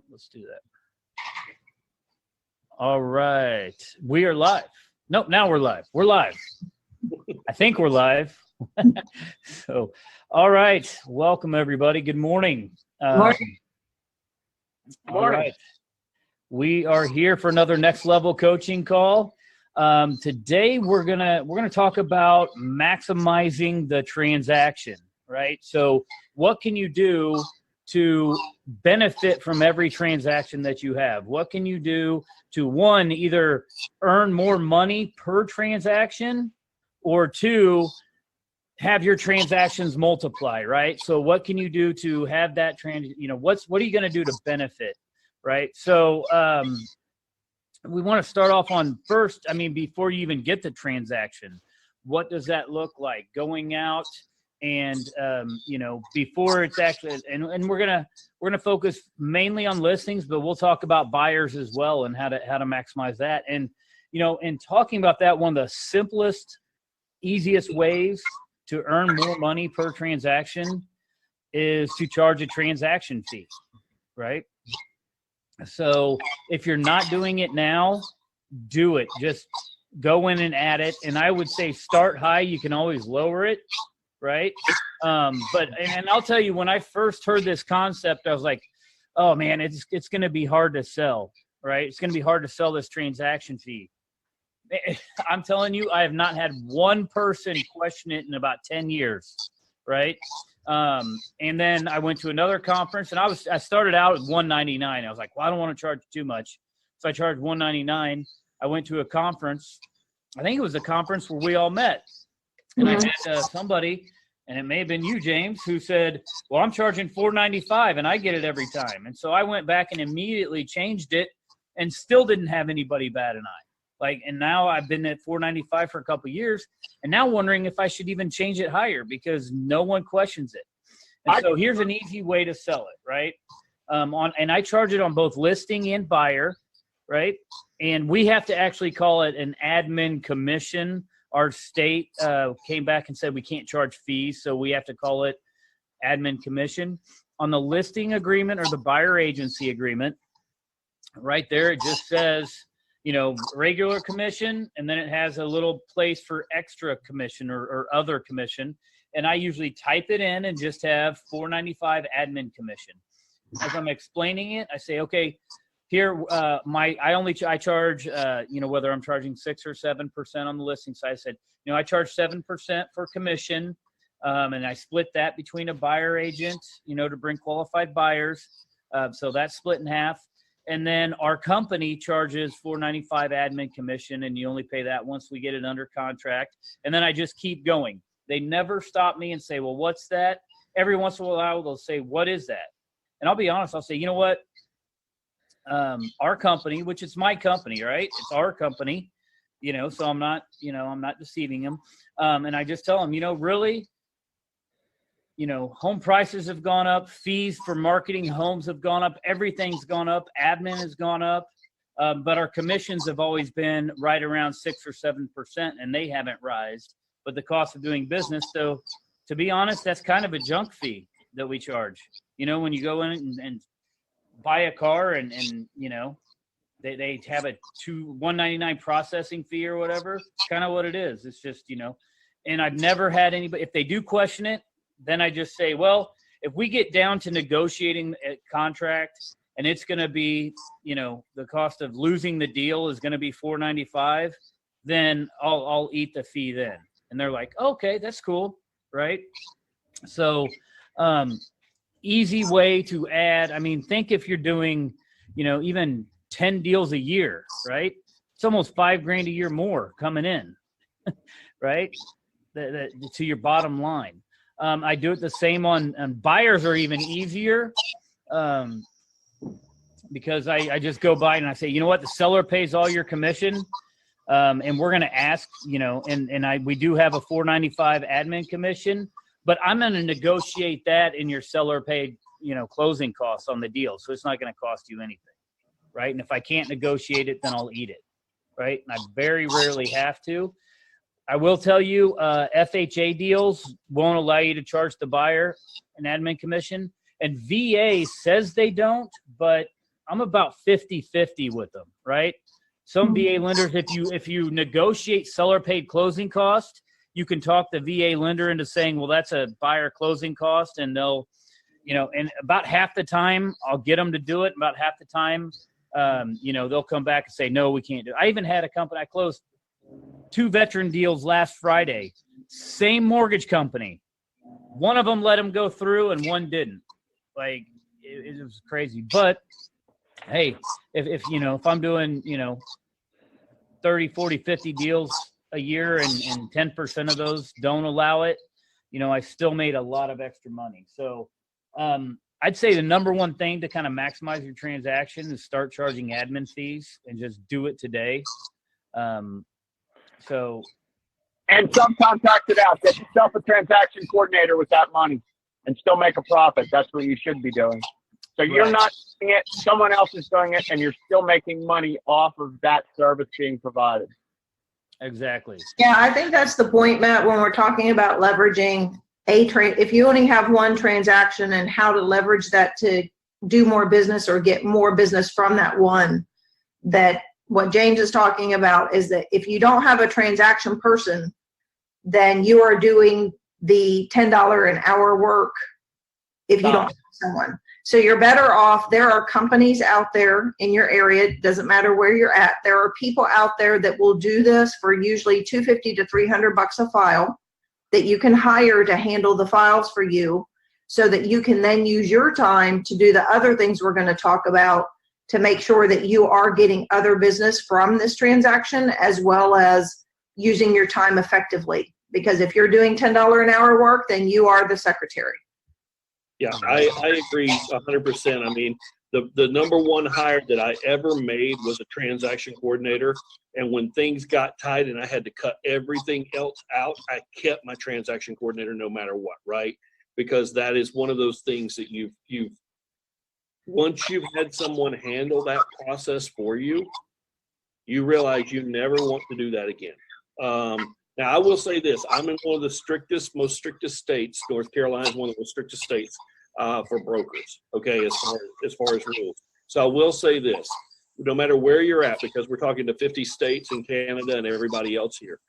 Let's do that. All right. We are live. Nope, now we're live. We're live. I think we're live. So, all right. Welcome, everybody. Good morning. Morning. All right. We are here for another Next Level Coaching call. Today, we're gonna talk about maximizing the transaction, right? So what can you do to benefit from every transaction that you have? What can you do to, one, either earn more money per transaction, or two, have your transactions multiply, right? So what can you do to have that what are you going to do to benefit, right? So we want to start off on first, before you even get the transaction, what does that look like going out and before it's actually, and we're gonna focus mainly on listings, but we'll talk about buyers as well and how to maximize that. And in talking about that, one of the simplest, easiest ways to earn more money per transaction is to charge a transaction fee, right? So if you're not doing it now, do it. Just go in and add it. And I would say start high. You can always lower it, right? But I'll tell you, when I first heard this concept, I was like, oh man, it's going to be hard to sell, right? It's going to be hard to sell this transaction fee. I'm telling you, I have not had one person question it in about 10 years, right? And then I went to another conference, and I started out at $199. I was like, well, I don't want to charge too much, so I charged $199. I went to a conference. I think it was a conference where we all met, and I had somebody, and it may have been you, James, who said, well, I'm charging $495, and I get it every time. And so I went back and immediately changed it, and still didn't have anybody bat an eye. And now I've been at $495 for a couple of years, and now wondering if I should even change it higher because no one questions it. And so here's an easy way to sell it, right? And I charge it on both listing and buyer, right? And we have to actually call it an admin commission. Our state came back and said we can't charge fees, so we have to call it admin commission. On the listing agreement or the buyer agency agreement, right there, it just says, regular commission, and then it has a little place for extra commission or other commission. And I usually type it in and just have $495 admin commission. As I'm explaining it, I say, okay, here, I charge, whether I'm charging 6 or 7% on the listing side. I said, I charge 7% for commission. And I split that between a buyer agent, to bring qualified buyers. So that's split in half. And then our company charges $495 admin commission, and you only pay that once we get it under contract. And then I just keep going. They never stop me and say, well, what's that? Every once in a while, they'll say, what is that? And I'll be honest, I'll say, you know what? Our company, which is my company, right? It's our company, so I'm not deceiving them. And I just tell them, really, home prices have gone up, fees for marketing homes have gone up, everything's gone up, admin has gone up, but our commissions have always been right around 6 or 7%, and they haven't risen. But the cost of doing business, so to be honest, that's kind of a junk fee that we charge. When you go in and buy a car and they have a $199 processing fee or whatever, it's kind of what it is. It's just, and I've never had anybody, if they do question it, then I just say, well, if we get down to negotiating a contract and it's going to be, the cost of losing the deal is going to be $495, then I'll eat the fee then. And they're like, okay, that's cool, right? So easy way to add. Think if you're doing, even 10 deals a year, right? It's almost $5,000 a year more coming in, right? To your bottom line. I do it the same on buyers are even easier because I just go by and I say, you know what, the seller pays all your commission. And we're going to ask, we do have a $495 admin commission, but I'm going to negotiate that in your seller paid, closing costs on the deal. So it's not going to cost you anything. Right. And if I can't negotiate it, then I'll eat it. Right. And I very rarely have to. I will tell you, FHA deals won't allow you to charge the buyer an admin commission. And VA says they don't, but I'm about 50-50 with them, right? Some VA lenders, if you negotiate seller paid closing cost, you can talk the VA lender into saying, well, that's a buyer closing cost, and they'll, and about half the time I'll get them to do it. About half the time, they'll come back and say, no, we can't do it. I even had a company, I closed 2 veteran deals last Friday, same mortgage company. One of them let them go through and one didn't. Like, it was crazy. But hey, if I'm doing, 30, 40, 50 deals a year and 10% of those don't allow it, I still made a lot of extra money. So I'd say the number one thing to kind of maximize your transaction is start charging admin fees and just do it today. And subcontract it out. Get yourself a transaction coordinator with that money and still make a profit. That's what you should be doing. So you're not doing it, someone else is doing it, and you're still making money off of that service being provided. Exactly. Yeah, I think that's the point, Matt, when we're talking about leveraging if you only have one transaction and how to leverage that to do more business or get more business from that one, that what James is talking about is that if you don't have a transaction person, then you are doing the $10 an hour work if you don't have someone. So you're better off. There are companies out there in your area, it doesn't matter where you're at. There are people out there that will do this for usually $250 to $300 a file that you can hire to handle the files for you, so that you can then use your time to do the other things we're going to talk about to make sure that you are getting other business from this transaction, as well as using your time effectively. Because if you're doing $10 an hour work, then you are the secretary. Yeah, I agree 100%. I mean, the number one hire that I ever made was a transaction coordinator. And when things got tight and I had to cut everything else out, I kept my transaction coordinator no matter what, right? Because that is one of those things that once you've had someone handle that process for you, you realize you never want to do that again. Now, I will say this. I'm in one of the most strictest states. North Carolina is one of the most strictest states for brokers, okay, as far as rules. So I will say this. No matter where you're at, because we're talking to 50 states in Canada and everybody else here,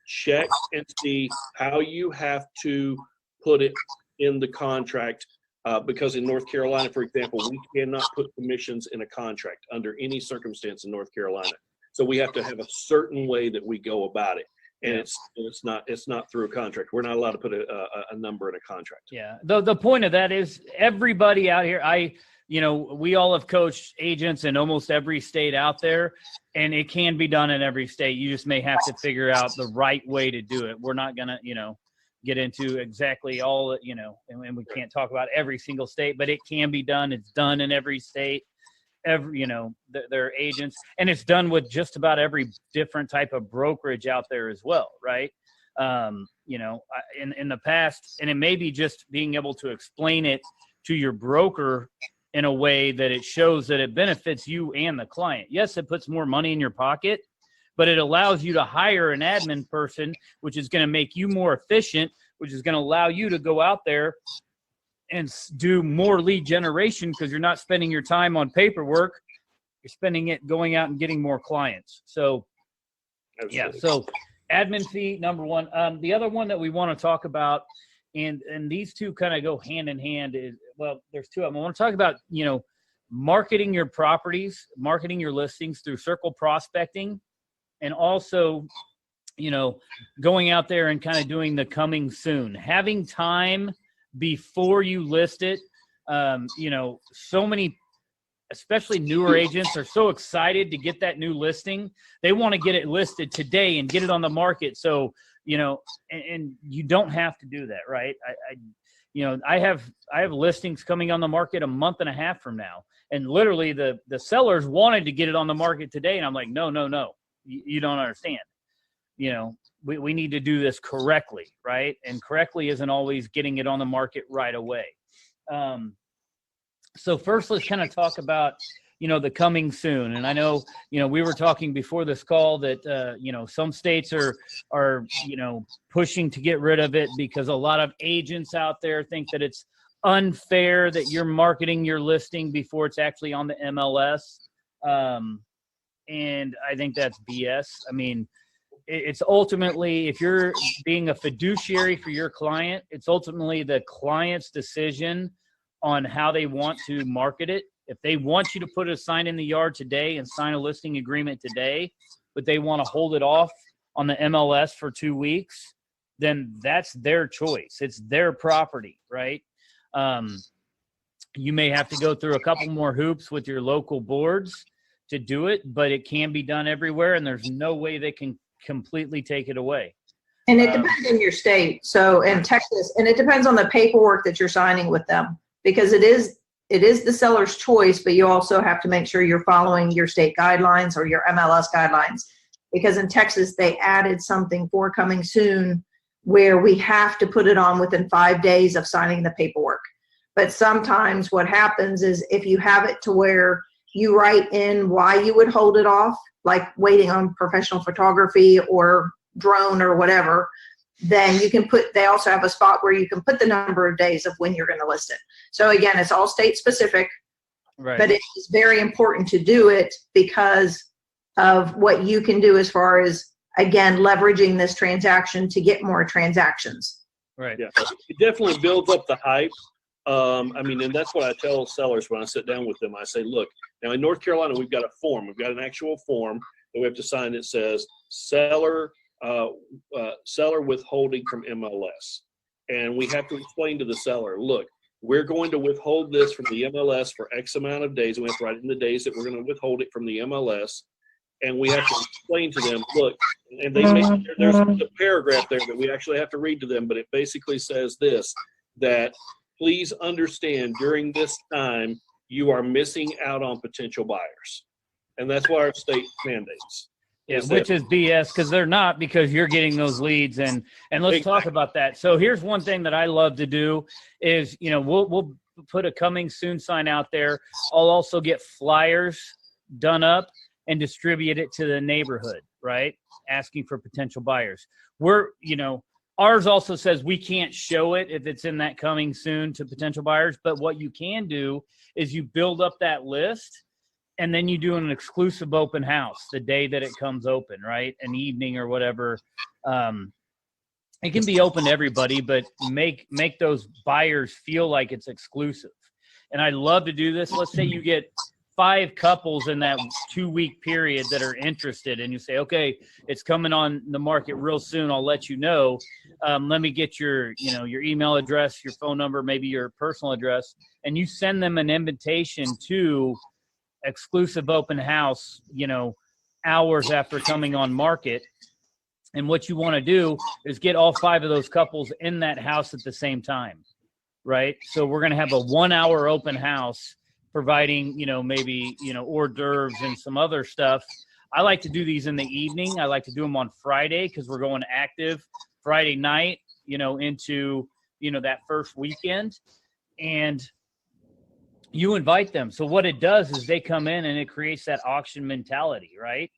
check and see how you have to put it in the contract. Because in North Carolina, for example, we cannot put commissions in a contract under any circumstance in North Carolina. So we have to have a certain way that we go about it, and it's not through a contract. We're not allowed to put a number in a contract. Yeah. The point of that is everybody out here. We all have coached agents in almost every state out there, and it can be done in every state. You just may have to figure out the right way to do it. We're not gonna, get into exactly all, and we can't talk about every single state, but it can be done. It's done in every state. Their agents, and it's done with just about every different type of brokerage out there as well, right? In the past, and it may be just being able to explain it to your broker in a way that it shows that it benefits you and the client. Yes, it puts more money in your pocket, but it allows you to hire an admin person, which is going to make you more efficient, which is going to allow you to go out there and do more lead generation, because you're not spending your time on paperwork. You're spending it going out and getting more clients. So, yeah, so admin fee, number one. The other one that we want to talk about, and these two kind of go hand in hand, is, well, there's two of them. I want to talk about, marketing your properties, marketing your listings through circle prospecting, and also, going out there and kind of doing the coming soon, having time before you list it. So many, especially newer agents, are so excited to get that new listing. They want to get it listed today and get it on the market. So, and you don't have to do that, right? I have listings coming on the market a month and a half from now. And literally the sellers wanted to get it on the market today. And I'm like, no, you don't understand. We need to do this correctly, right? And correctly isn't always getting it on the market right away. So first, let's kind of talk about, the coming soon. And I know, we were talking before this call that, some states are, pushing to get rid of it because a lot of agents out there think that it's unfair that you're marketing your listing before it's actually on the MLS. And I think that's BS. I mean, it's ultimately, if you're being a fiduciary for your client, it's ultimately the client's decision on how they want to market it. If they want you to put a sign in the yard today and sign a listing agreement today, but they want to hold it off on the MLS for 2 weeks, then that's their choice. It's their property, right? You may have to go through a couple more hoops with your local boards to do it, but it can be done everywhere, and there's no way they can completely take it away. And it depends on your state. So in Texas, and it depends on the paperwork that you're signing with them, because it is the seller's choice, but you also have to make sure you're following your state guidelines or your MLS guidelines. Because in Texas, they added something for coming soon where we have to put it on within 5 days of signing the paperwork. But sometimes what happens is if you have it to where you write in why you would hold it off, like waiting on professional photography or drone or whatever, then you can they also have a spot where you can put the number of days of when you're going to list it. So again, it's all state specific, Right. but it is very important to do it because of what you can do as far as, again, leveraging this transaction to get more transactions. Right. Yeah, it definitely builds up the hype. I mean, and that's what I tell sellers when I sit down with them. I say, look, now in North Carolina, we've got a form. We've got an actual form that we have to sign that says seller withholding from MLS. And we have to explain to the seller, look, we're going to withhold this from the MLS for X amount of days. And we have to write in the days that we're going to withhold it from the MLS. And we have to explain to them, look, and they make, there's a paragraph there that we actually have to read to them, but it basically says this, that please understand during this time, you are missing out on potential buyers. And that's what our state mandates. Yeah, which is BS, because they're not, because you're getting those leads. And let's talk about that. So here's one thing that I love to do is, you know, we'll put a coming soon sign out there. I'll also get flyers done up and distribute it to the neighborhood, right? Asking for potential buyers. Ours also says we can't show it if it's in that coming soon to potential buyers. But what you can do is you build up that list, and then you do an exclusive open house the day that it comes open, right? An evening or whatever. It can be open to everybody, but make those buyers feel like it's exclusive. And I love to do this. Let's say you get 5 couples in that 2-week period that are interested, and you say, okay, it's coming on the market real soon. I'll let you know. Let me get your email address, your phone number, maybe your personal address, and you send them an invitation to exclusive open house, hours after coming on market. And what you want to do is get all 5 of those couples in that house at the same time, right? So we're going to have a 1-hour open house providing, maybe, hors d'oeuvres and some other stuff. I like to do these in the evening. I like to do them on Friday because we're going active Friday night, into, that first weekend. And you invite them. So what it does is they come in and it creates that auction mentality, right?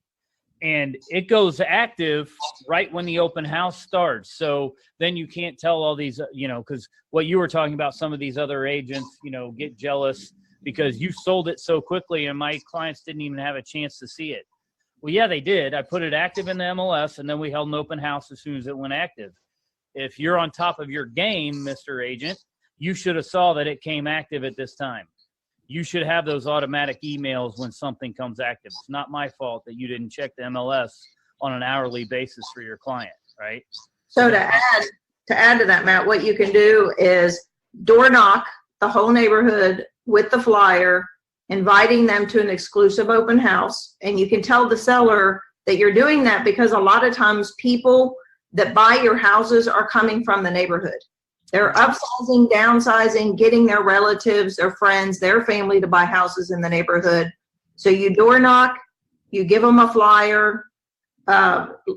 And it goes active right when the open house starts. So then you can't tell all these, because what you were talking about, some of these other agents, get jealous because you sold it so quickly and my clients didn't even have a chance to see it. Well, yeah, they did. I put it active in the MLS, and then we held an open house as soon as it went active. If you're on top of your game, Mr. Agent, you should have saw that it came active at this time. You should have those automatic emails when something comes active. It's not my fault that you didn't check the MLS on an hourly basis for your client, right? So to add to that, Matt, what you can do is door knock the whole neighborhood with the flyer, inviting them to an exclusive open house. And you can tell the seller that you're doing that because a lot of times people that buy your houses are coming from the neighborhood. They're upsizing, downsizing, getting their relatives, their friends, their family to buy houses in the neighborhood. So you door knock, you give them a flyer,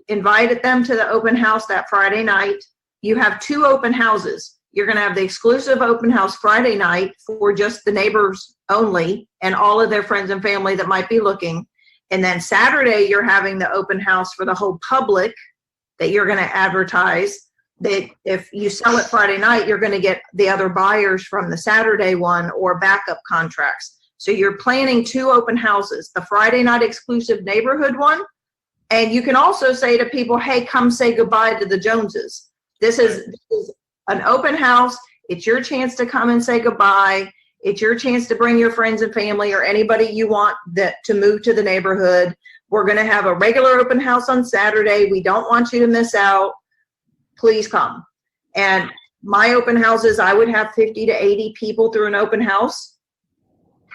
invited them to the open house that Friday night. You have 2 open houses. You're going to have the exclusive open house Friday night for just the neighbors only and all of their friends and family that might be looking. And then Saturday, you're having the open house for the whole public that you're going to advertise. if you sell it Friday night, you're going to get the other buyers from the Saturday one or backup contracts. So you're planning 2 open houses, the Friday night exclusive neighborhood one. And you can also say to people, hey, come say goodbye to the Joneses. This is an open house. It's your chance to come and say goodbye. It's your chance to bring your friends and family or anybody you want to move to the neighborhood. We're going to have a regular open house on Saturday. We don't want you to miss out. Please come. And my open houses, I would have 50 to 80 people through an open house.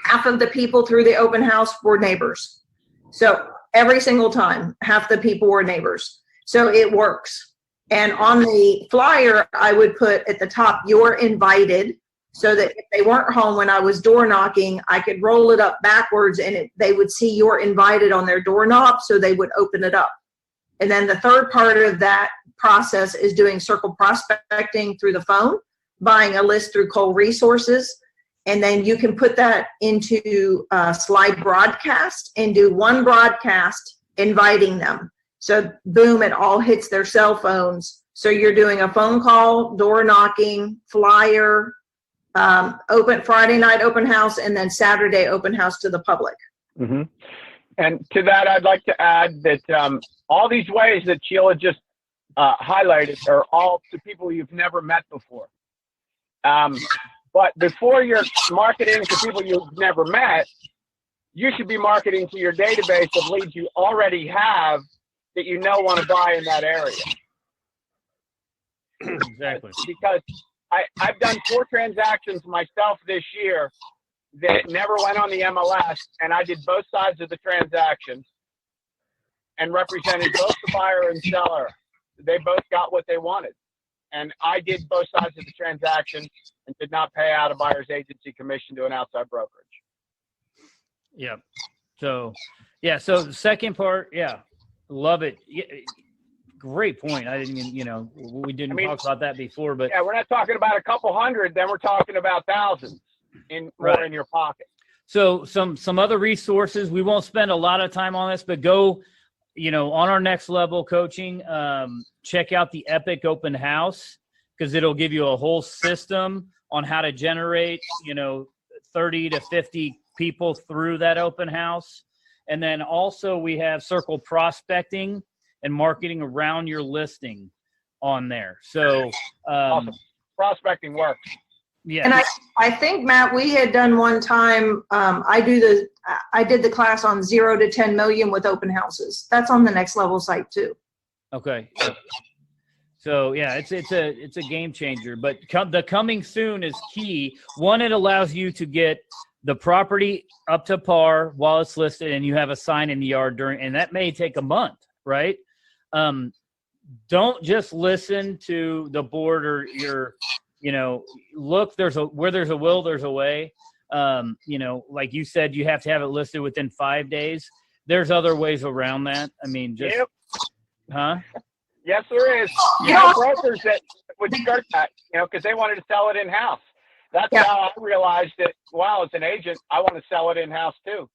Half of the people through the open house were neighbors. So every single time, half the people were neighbors. So it works. And on the flyer, I would put at the top, you're invited, so that if they weren't home when I was door knocking, I could roll it up backwards and they would see you're invited on their doorknob, so they would open it up. And then the third part of that process is doing circle prospecting through the phone, buying a list through Cole Resources, and then you can put that into slide broadcast and do one broadcast inviting them. So boom, it all hits their cell phones. So you're doing a phone call, door knocking, flyer, open Friday night open house, and then Saturday open house to the public. Mm-hmm. And to that, I'd like to add that all these ways that Sheila just highlighted are all to people you've never met before. But before you're marketing to people you've never met, you should be marketing to your database of leads you already have that you know want to buy in that area. Exactly. Because I've done 4 transactions myself this year that never went on the MLS, and I did both sides of the transaction and represented both the buyer and seller. They both got what they wanted. And I did both sides of the transaction and did not pay out a buyer's agency commission to an outside brokerage. Yeah. So, yeah. So the second part, yeah, love it. Yeah, great point. I didn't even, we didn't talk about that before, but yeah, we're not talking about a couple hundred, then we're talking about thousands more in your pocket. So some other resources. We won't spend a lot of time on this, but go, on our next level coaching, check out the Epic Open House, because it'll give you a whole system on how to generate, 30 to 50 people through that open house. And then also we have Circle Prospecting and marketing around your listing on there. So awesome. Prospecting works. Yeah. And I think, Matt, we had done one time, I did the class on 0 to 10 million with open houses. That's on the next level site too. Okay. So yeah, it's a game changer, but the coming soon is key. One, it allows you to get the property up to par while it's listed, and you have a sign in the yard and that may take a month, right? Don't just listen to the board or your, look, where there's a will, there's a way. Like you said, you have to have it listed within 5 days. There's other ways around that. I mean, just, yep. Huh? Yes, there is. You have brokers that would start that, because they wanted to sell it in-house. That's how I realized that, wow, as an agent, I want to sell it in-house too.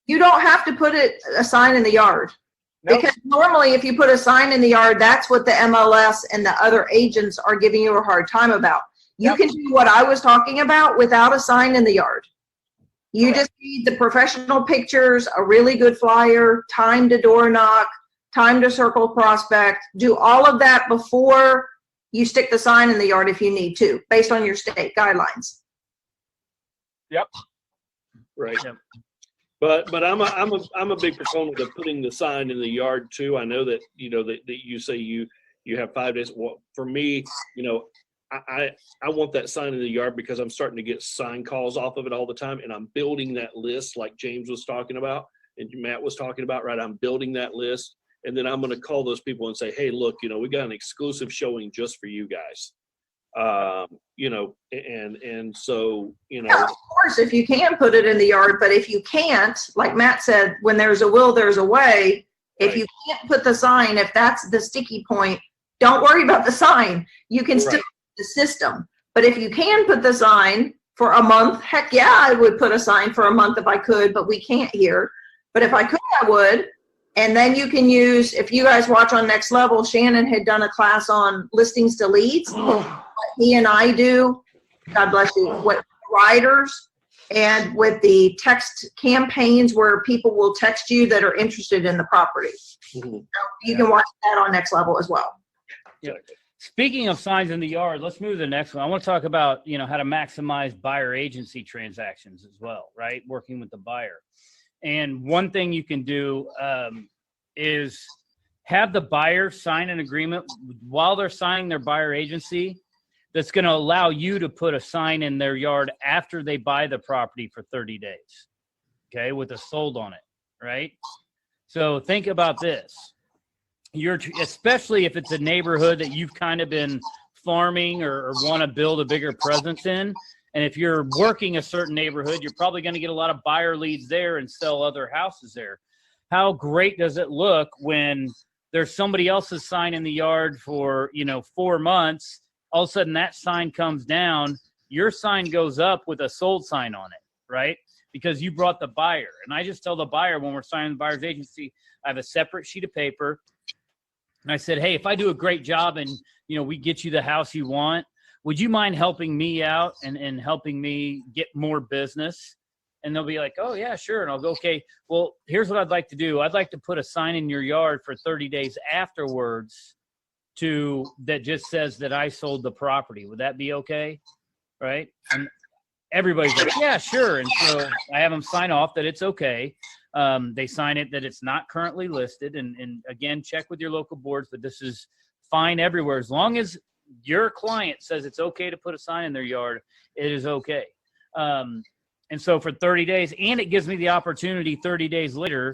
You don't have to put a sign in the yard. Nope. Because normally if you put a sign in the yard, that's what the MLS and the other agents are giving you a hard time about. You can do what I was talking about without a sign in the yard. You just need the professional pictures, a really good flyer, time to door knock, time to circle prospect. Do all of that before you stick the sign in the yard if you need to, based on your state guidelines. Yep. Right. Yep. But I'm a big proponent of putting the sign in the yard too. I know that that you say you have 5 days. Well, for me, I want that sign in the yard because I'm starting to get sign calls off of it all the time, and I'm building that list like James was talking about and Matt was talking about. Right, I'm building that list, and then I'm going to call those people and say, hey, look, we got an exclusive showing just for you guys. And so, Yeah, of course, if you can put it in the yard, but if you can't, like Matt said, when there's a will, there's a way. If you can't put the sign, if that's the sticky point, don't worry about the sign. You can still put the system. But if you can put the sign for a month, heck yeah, I would put a sign for a month if I could, but we can't here. But if I could, I would. And then you can use, if you guys watch on Next Level, Shannon had done a class on listings to leads. He and I do, God bless you, with riders and with the text campaigns where people will text you that are interested in the property. Mhm. So you can watch that on Next Level as well. Speaking of signs in the yard, let's move to the next one. I want to talk about, how to maximize buyer agency transactions as well, right? Working with the buyer. And one thing you can do is have the buyer sign an agreement while they're signing their buyer agency that's going to allow you to put a sign in their yard after they buy the property for 30 days, okay, with a sold on it, right? So think about this. Especially if it's a neighborhood that you've kind of been farming or want to build a bigger presence in. And if you're working a certain neighborhood, you're probably going to get a lot of buyer leads there and sell other houses there. How great does it look when there's somebody else's sign in the yard for, 4 months, all of a sudden that sign comes down, your sign goes up with a sold sign on it, right? Because you brought the buyer. And I just tell the buyer when we're signing the buyer's agency, I have a separate sheet of paper. And I said, hey, if I do a great job and, we get you the house you want, would you mind helping me out and helping me get more business? And they'll be like, oh, yeah, sure. And I'll go, okay, well, here's what I'd like to do. I'd like to put a sign in your yard for 30 days afterwards that just says that I sold the property. Would that be okay? Right? And everybody's like, yeah, sure. And so I have them sign off that it's okay. They sign it that it's not currently listed. And again, check with your local boards, but this is fine everywhere. As long as your client says it's okay to put a sign in their yard, it is okay. And so for 30 days, and it gives me the opportunity 30 days later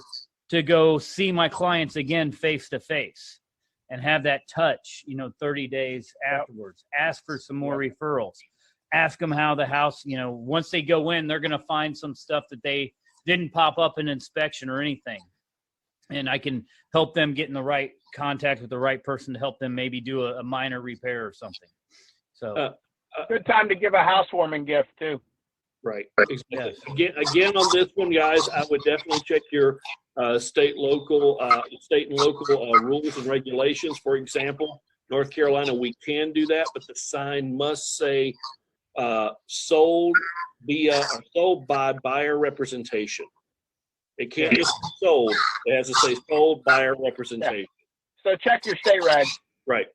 to go see my clients again face to face and have that touch, 30 days afterwards. Ask for some more referrals. Ask them how the house, once they go in, they're going to find some stuff that they didn't pop up in inspection or anything. And I can help them get in the right contact with the right person to help them maybe do a minor repair or something. So Good time to give a housewarming gift too. Right. Exactly. Again, on this one, guys, I would definitely check your state and local rules and regulations. For example, North Carolina, we can do that, but the sign must say sold by buyer representation. It can't just be sold. It has to say sold buyer representation. So check your state reg. Right.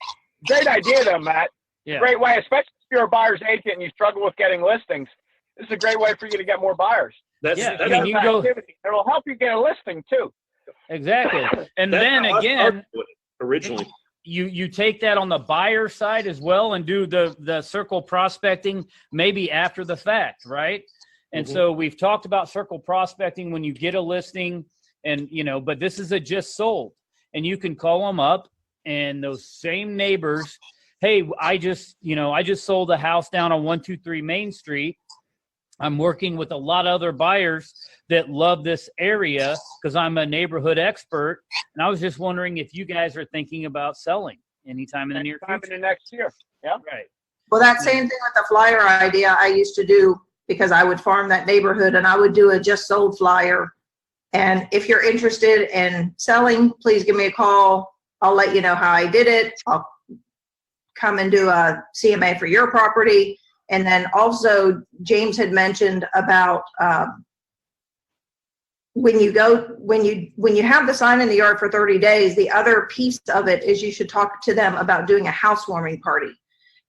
Great idea though, Matt. yeah. Great way, especially if you're a buyer's agent and you struggle with getting listings. This is a great way for you to get more buyers. That's you go, It'll help you get a listing too. exactly. And that's then how I again, started with it originally. you take that on the buyer side as well and do the circle prospecting maybe after the fact, right? And Mhm. so we've talked about circle prospecting when you get a listing and, but this is a just sold. And you can call them up and those same neighbors, hey, I just sold a house down on 123 Main Street. I'm working with a lot of other buyers that love this area because I'm a neighborhood expert. And I was just wondering if you guys are thinking about selling anytime in the near Time in future. the next year. Yeah. Right. Well, that same thing with the flyer idea I used to do because I would farm that neighborhood and I would do a just sold flyer. And if you're interested in selling, please give me a call. I'll let you know how I did it. I'll come and do a CMA for your property. And then also James had mentioned about when you have the sign in the yard for 30 days, the other piece of it is you should talk to them about doing a housewarming party,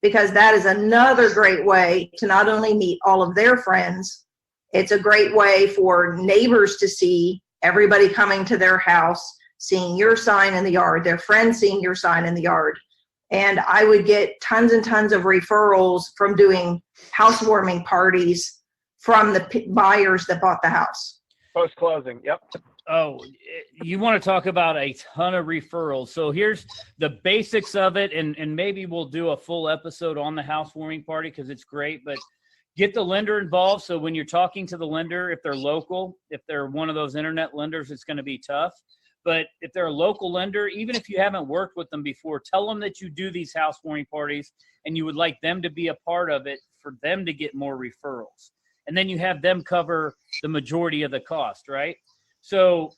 because that is another great way to not only meet all of their friends, it's a great way for neighbors to see everybody coming to their house, seeing your sign in the yard, their friends seeing your sign in the yard. And I would get tons and tons of referrals from doing housewarming parties from the buyers that bought the house. Post closing. Yep. Oh, you want to talk about a ton of referrals. So here's the basics of it. And maybe we'll do a full episode on the housewarming party because it's great, but get the lender involved. So when you're talking to the lender, if they're local, if they're one of those internet lenders, it's going to be tough. But if they're a local lender, even if you haven't worked with them before, tell them that you do these housewarming parties and you would like them to be a part of it for them to get more referrals. And then you have them cover the majority of the cost, right? So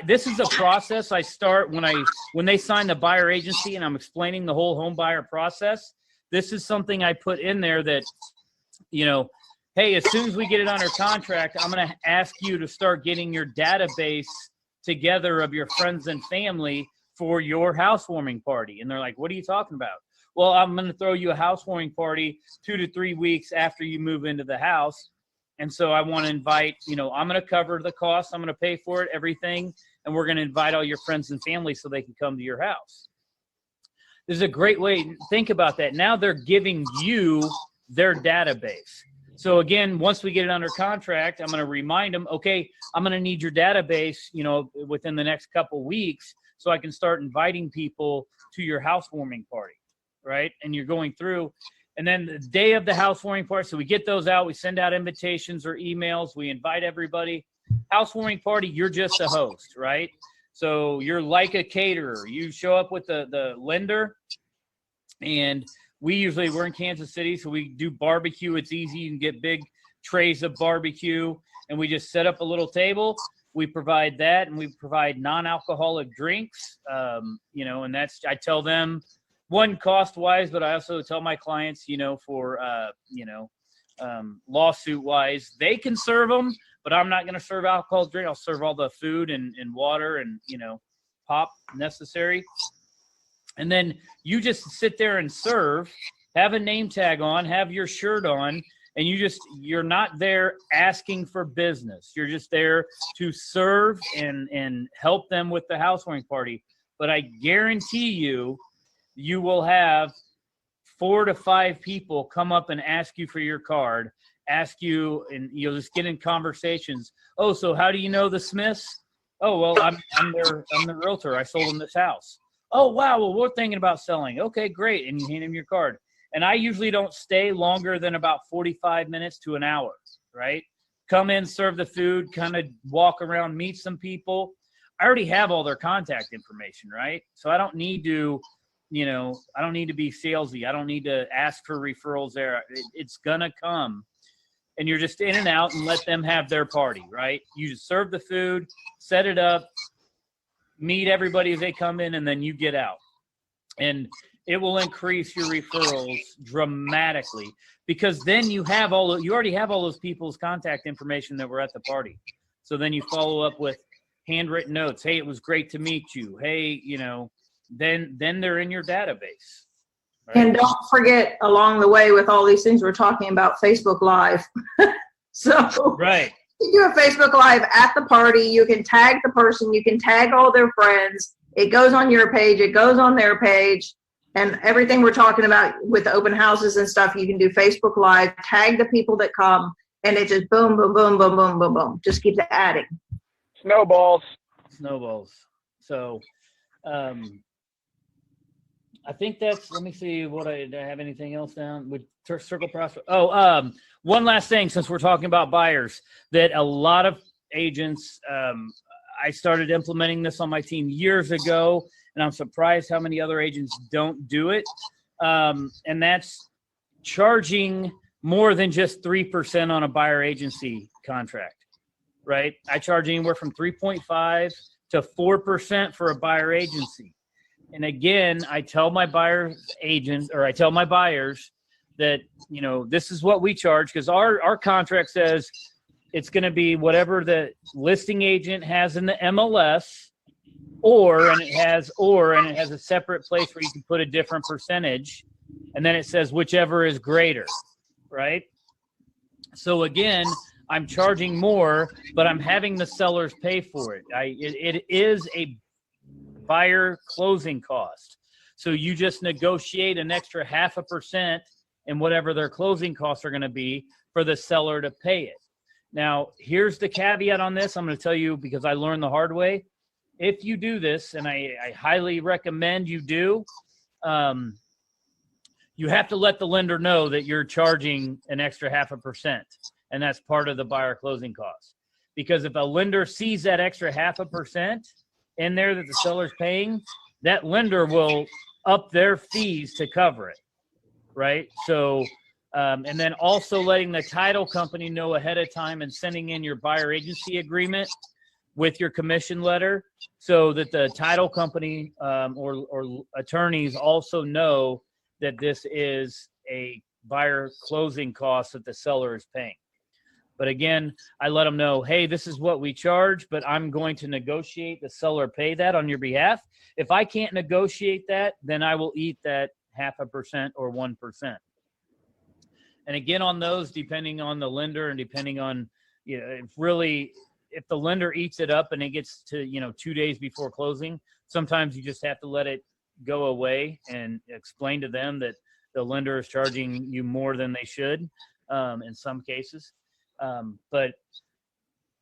This is a process I start when they sign the buyer agency and I'm explaining the whole home buyer process. This is something I put in there that, hey, as soon as we get it under contract, I'm going to ask you to start getting your database together of your friends and family for your housewarming party. And they're like, what are you talking about? Well, I'm going to throw you a housewarming party 2 to 3 weeks after you move into the house. And so I want to invite, I'm going to cover the cost. I'm going to pay for it, everything. And we're going to invite all your friends and family so they can come to your house. This is a great way to think about that. Now they're giving you their database. So again, once we get it under contract, I'm going to remind them, okay, I'm going to need your database, within the next couple weeks so I can start inviting people to your housewarming party, right? And you're going through. And then the day of the housewarming party, so we get those out, we send out invitations or emails, we invite everybody. Housewarming party, you're just a host, right? So you're like a caterer. You show up with the lender, and we're in Kansas City, so we do barbecue. It's easy. You can get big trays of barbecue, and we just set up a little table. We provide that, and we provide non-alcoholic drinks, and that's, I tell them, one, cost-wise, but I also tell my clients, for, lawsuit-wise, they can serve them, but I'm not going to serve alcohol drink. I'll serve all the food and water and, pop necessary. And then you just sit there and serve, have a name tag on, have your shirt on, and you're not there asking for business. You're just there to serve and help them with the housewarming party. But I guarantee you will have 4 to 5 people come up and ask you for your card, ask you, and you'll just get in conversations. Oh, so how do you know the Smiths? Oh, well, I'm the realtor. I sold them this house. Oh, wow. Well, we're thinking about selling. Okay, great. And you hand him your card. And I usually don't stay longer than about 45 minutes to an hour, right? Come in, serve the food, kind of walk around, meet some people. I already have all their contact information, right? So I don't need to, I don't need to be salesy. I don't need to ask for referrals there. It's going to come. And you're just in and out and let them have their party, right? You just serve the food, set it up, meet everybody as they come in, and then you get out. And it will increase your referrals dramatically, because then you already have all those people's contact information that were at the party. So then you follow up with handwritten notes. Hey, it was great to meet you. Hey, then they're in your database. Right? And don't forget, along the way with all these things we're talking about, Facebook Live. So right. You do a Facebook Live at the party. You can tag the person. You can tag all their friends. It goes on your page. It goes on their page. And everything we're talking about with the open houses and stuff, you can do Facebook Live, tag the people that come, and it just boom, boom, boom, boom, boom, boom, boom. Just keeps adding. Snowballs. So I think that's, let me see, do I have anything else down with circle process? Oh, one last thing, since we're talking about buyers, that a lot of agents, I started implementing this on my team years ago, and I'm surprised how many other agents don't do it. And that's charging more than just 3% on a buyer agency contract, right? I charge anywhere from 3.5 to 4% for a buyer agency. And again, I tell my buyers that, this is what we charge, because our contract says it's going to be whatever the listing agent has in the MLS, and it has a separate place where you can put a different percentage. And then it says whichever is greater, right? So again, I'm charging more, but I'm having the sellers pay for it. It is a buyer closing cost. So you just negotiate an extra 0.5% in whatever their closing costs are going to be for the seller to pay it. Now, here's the caveat on this. I'm going to tell you, because I learned the hard way. If you do this, and I highly recommend you do, you have to let the lender know that you're charging an extra 0.5%, and that's part of the buyer closing cost. Because if a lender sees that extra 0.5% in there that the seller's paying, that lender will up their fees to cover it, right? So, and then also letting the title company know ahead of time and sending in your buyer agency agreement with your commission letter so that the title company or attorneys also know that this is a buyer closing cost that the seller is paying. But again, I let them know, hey, this is what we charge, but I'm going to negotiate the seller pay that on your behalf. If I can't negotiate that, then I will eat that 0.5% or 1%. And again, on those, depending on the lender and depending on, if the lender eats it up and it gets to, 2 days before closing, sometimes you just have to let it go away and explain to them that the lender is charging you more than they should in some cases. But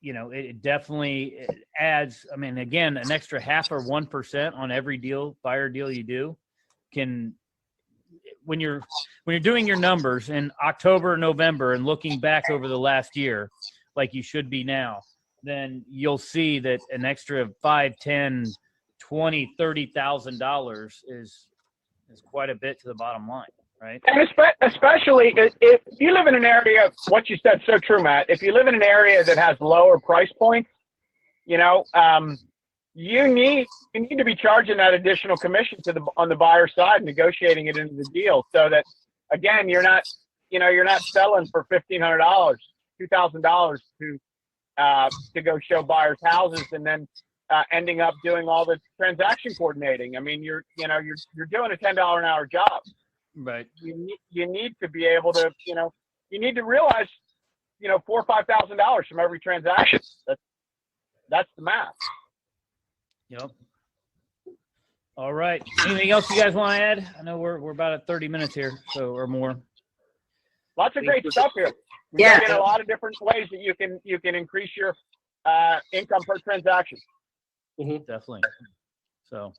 it definitely adds, again, an extra 0.5% or 1% on every buyer deal you do can, when you're doing your numbers in October, November, and looking back over the last year, like you should be now, then you'll see that an extra $5,000, $10,000, $20,000, $30,000 is quite a bit to the bottom line, right? And especially if you live in an area, what you said so true, Matt. If you live in an area that has lower price points, you need to be charging that additional commission on the buyer side, negotiating it into the deal, so that again you're not selling for $1,500, $2,000 to go show buyers houses and then ending up doing all the transaction coordinating. I mean, you're doing a $10 an hour job. Right. You need to be able to, you need to realize, $4,000 or $5,000 from every transaction. That's the math. Yep. All right. Anything else you guys want to add? I know we're about at 30 minutes here, or more. Lots of great stuff here. Yeah. We've got a lot of different ways that you can increase your income per transaction. Definitely. So,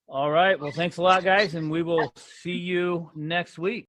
all right. Well, thanks a lot, guys, and we will see you next week.